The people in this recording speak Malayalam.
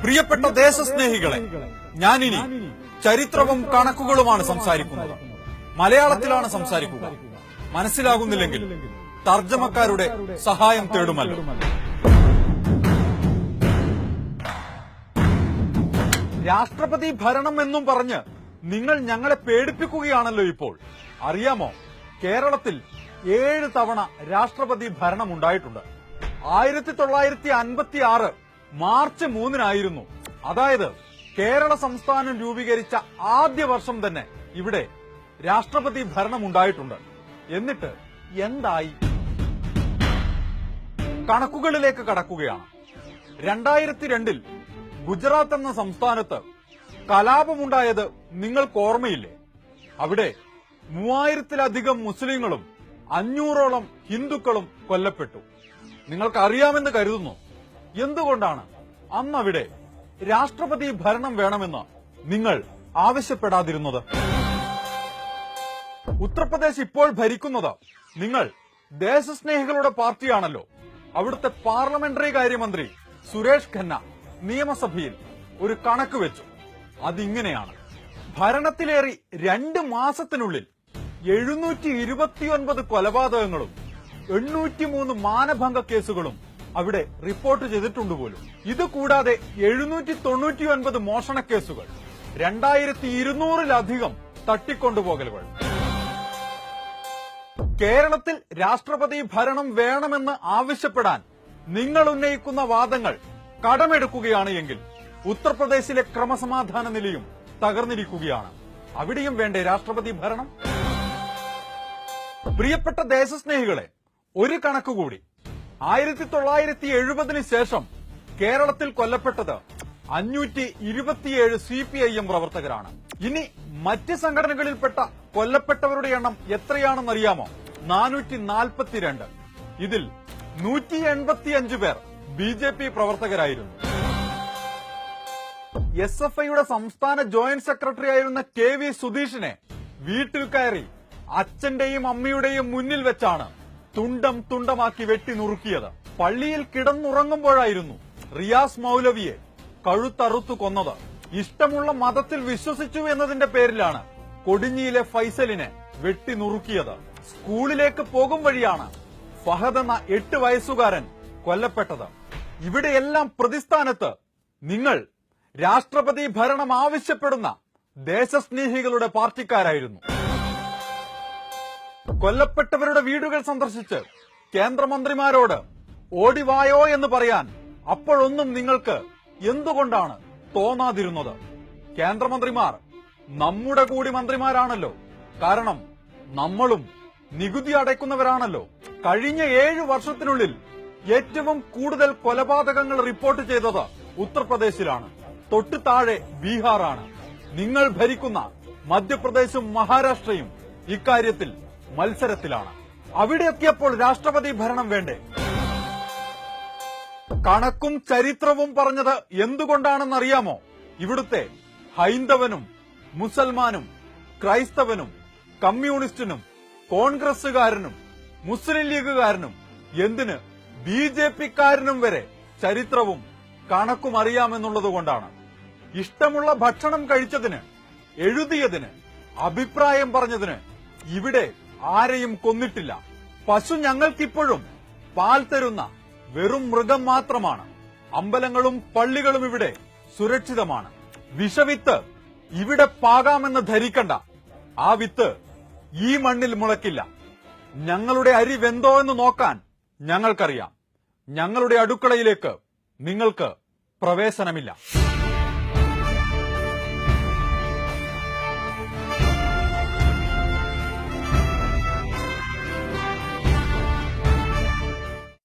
പ്രിയപ്പെട്ട ദേശസ്നേഹികളെ, ഞാനിനി ചരിത്രവും കണക്കുകളുമാണ് സംസാരിക്കുന്നത്. മലയാളത്തിലാണ് സംസാരിക്കുക. മനസ്സിലാകുന്നില്ലെങ്കിൽ തർജ്ജമക്കാരുടെ സഹായം തേടുമല്ലോ. രാഷ്ട്രപതി ഭരണം എന്നും പറഞ്ഞ് നിങ്ങൾ ഞങ്ങളെ പേടിപ്പിക്കുകയാണല്ലോ ഇപ്പോൾ. അറിയാമോ, കേരളത്തിൽ 7 തവണ രാഷ്ട്രപതി ഭരണം ഉണ്ടായിട്ടുണ്ട്. 1956 മാർച്ച് 3-നായിരുന്നു, അതായത് കേരള സംസ്ഥാനം രൂപീകരിച്ച ആദ്യ വർഷം തന്നെ ഇവിടെ രാഷ്ട്രപതി ഭരണം ഉണ്ടായിട്ടുണ്ട്. എന്നിട്ട് എന്തായി? കണക്കുകളിലേക്ക് കടക്കുകയാണ്. 2002-ൽ ഗുജറാത്ത് എന്ന സംസ്ഥാനത്ത് കലാപമുണ്ടായത് നിങ്ങൾക്ക് ഓർമ്മയില്ലേ? അവിടെ 3000-ലധികം മുസ്ലിങ്ങളും 500-ഓളം ഹിന്ദുക്കളും കൊല്ലപ്പെട്ടു. നിങ്ങൾക്കറിയാമെന്ന് കരുതുന്നു. എന്തുകൊണ്ടാണ് അന്നവിടെ രാഷ്ട്രപതി ഭരണം വേണമെന്ന് നിങ്ങൾ ആവശ്യപ്പെടാതിരുന്നത്? ഉത്തർപ്രദേശ് ഇപ്പോൾ ഭരിക്കുന്നത് നിങ്ങൾ ദേശസ്നേഹികളുടെ പാർട്ടിയാണല്ലോ. അവിടുത്തെ പാർലമെന്ററി കാര്യമന്ത്രി സുരേഷ് ഖന്ന നിയമസഭയിൽ ഒരു കണക്ക് വെച്ചു. അതിങ്ങനെയാണ്: ഭരണത്തിലേറി 2 മാസത്തിനുള്ളിൽ 729 കൊലപാതകങ്ങളും 803 മാനഭംഗ കേസുകളും അവിടെ റിപ്പോർട്ട് ചെയ്തിട്ടുണ്ട് പോലും. ഇതുകൂടാതെ 799 മോഷണ കേസുകൾ, 2200-ലധികം തട്ടിക്കൊണ്ടുപോകലുകൾ. കേരളത്തിൽ രാഷ്ട്രപതി ഭരണം വേണമെന്ന് ആവശ്യപ്പെടാൻ നിങ്ങൾ ഉന്നയിക്കുന്ന വാദങ്ങൾ കടമെടുക്കുകയാണ് എങ്കിൽ ഉത്തർപ്രദേശിലെ ക്രമസമാധാന നിലയും തകർന്നിരിക്കുകയാണ്. അവിടെയും വേണ്ടേ രാഷ്ട്രപതി ഭരണം? പ്രിയപ്പെട്ട ദേശസ്നേഹികളെ, ഒരു കണക്കുകൂടി. 1970-ന് ശേഷം കേരളത്തിൽ കൊല്ലപ്പെട്ടത് 527 CPIM പ്രവർത്തകരാണ്. ഇനി മറ്റ് സംഘടനകളിൽപ്പെട്ട കൊല്ലപ്പെട്ടവരുടെ എണ്ണം എത്രയാണെന്നറിയാമോ? 442. ഇതിൽ 185 പേർ BJP പ്രവർത്തകരായിരുന്നു. SFIയുടെ സംസ്ഥാന ജോയിന്റ് സെക്രട്ടറി ആയിരുന്ന KV സുധീഷിനെ വീട്ടിൽ കയറി അച്ഛന്റെയും അമ്മയുടെയും മുന്നിൽ വെച്ചാണ് തുണ്ടം തുണ്ടമാക്കി വെട്ടി നുറുക്കിയത്. പള്ളിയിൽ കിടന്നുറങ്ങുമ്പോഴായിരുന്നു റിയാസ് മൗലവിയെ കഴുത്തറുത്തു കൊന്നത്. ഇഷ്ടമുള്ള മതത്തിൽ വിശ്വസിച്ചു എന്നതിന്റെ പേരിലാണ് കൊടിഞ്ഞിയിലെ ഫൈസലിനെ വെട്ടി നുറുക്കിയത്. സ്കൂളിലേക്ക് പോകും വഴിയാണ് ഫഹദ് എന്ന 8 വയസ്സുകാരൻ കൊല്ലപ്പെട്ടത്. ഇവിടെയെല്ലാം പ്രതിസ്ഥാനത്ത് നിങ്ങൾ രാഷ്ട്രപതി ഭരണം ആവശ്യപ്പെടുന്ന ദേശസ്നേഹികളുടെ പാർട്ടിക്കാരായിരുന്നു. കൊല്ലപ്പെട്ടവരുടെ വീടുകൾ സന്ദർശിച്ച് കേന്ദ്രമന്ത്രിമാരോട് ഓടിവായോ എന്ന് പറയാൻ അപ്പോഴൊന്നും നിങ്ങൾക്ക് എന്തുകൊണ്ടാണ് തോന്നാതിരുന്നത്? കേന്ദ്രമന്ത്രിമാർ നമ്മുടെ കൂടി മന്ത്രിമാരാണല്ലോ. കാരണം നമ്മളും നികുതി അടയ്ക്കുന്നവരാണല്ലോ. കഴിഞ്ഞ 7 വർഷത്തിനുള്ളിൽ ഏറ്റവും കൂടുതൽ കൊലപാതകങ്ങൾ റിപ്പോർട്ട് ചെയ്തത് ഉത്തർപ്രദേശിലാണ്. തൊട്ടു താഴെ ബീഹാറാണ്. നിങ്ങൾ ഭരിക്കുന്ന മധ്യപ്രദേശും മഹാരാഷ്ട്രയും ഇക്കാര്യത്തിൽ മത്സരത്തിലാണ്. അവിടെ എത്തിയപ്പോൾ രാഷ്ട്രപതി ഭരണം വേണ്ടേ? കണക്കും ചരിത്രവും പറഞ്ഞത് എന്തുകൊണ്ടാണെന്നറിയാമോ? ഇവിടുത്തെ ഹൈന്ദവനും മുസൽമാനും ക്രൈസ്തവനും കമ്മ്യൂണിസ്റ്റിനും കോൺഗ്രസുകാരനും മുസ്ലിം ലീഗുകാരനും എന്തിന് BJPക്കാരനും വരെ ചരിത്രവും കണക്കും അറിയാമെന്നുള്ളതുകൊണ്ടാണ്. ഇഷ്ടമുള്ള ഭക്ഷണം കഴിച്ചതിന്, എഴുതിയതിന്, അഭിപ്രായം പറഞ്ഞതിന് ഇവിടെ ആരെയും കൊന്നിട്ടില്ല. പശു ഞങ്ങൾക്കിപ്പോഴും പാൽ തരുന്ന വെറും മൃഗം മാത്രമാണ്. അമ്പലങ്ങളും പള്ളികളും ഇവിടെ സുരക്ഷിതമാണ്. വിഷവിത്ത് ഇവിടെ പാകാമെന്ന് ധരിക്കണ്ട. ആ വിത്ത് ഈ മണ്ണിൽ മുളയ്ക്കില്ല. ഞങ്ങളുടെ അരി വെന്തോ എന്ന് നോക്കാൻ ഞങ്ങൾക്കറിയാം. ഞങ്ങളുടെ അടുക്കളയിലേക്ക് നിങ്ങൾക്ക് പ്രവേശനമില്ല.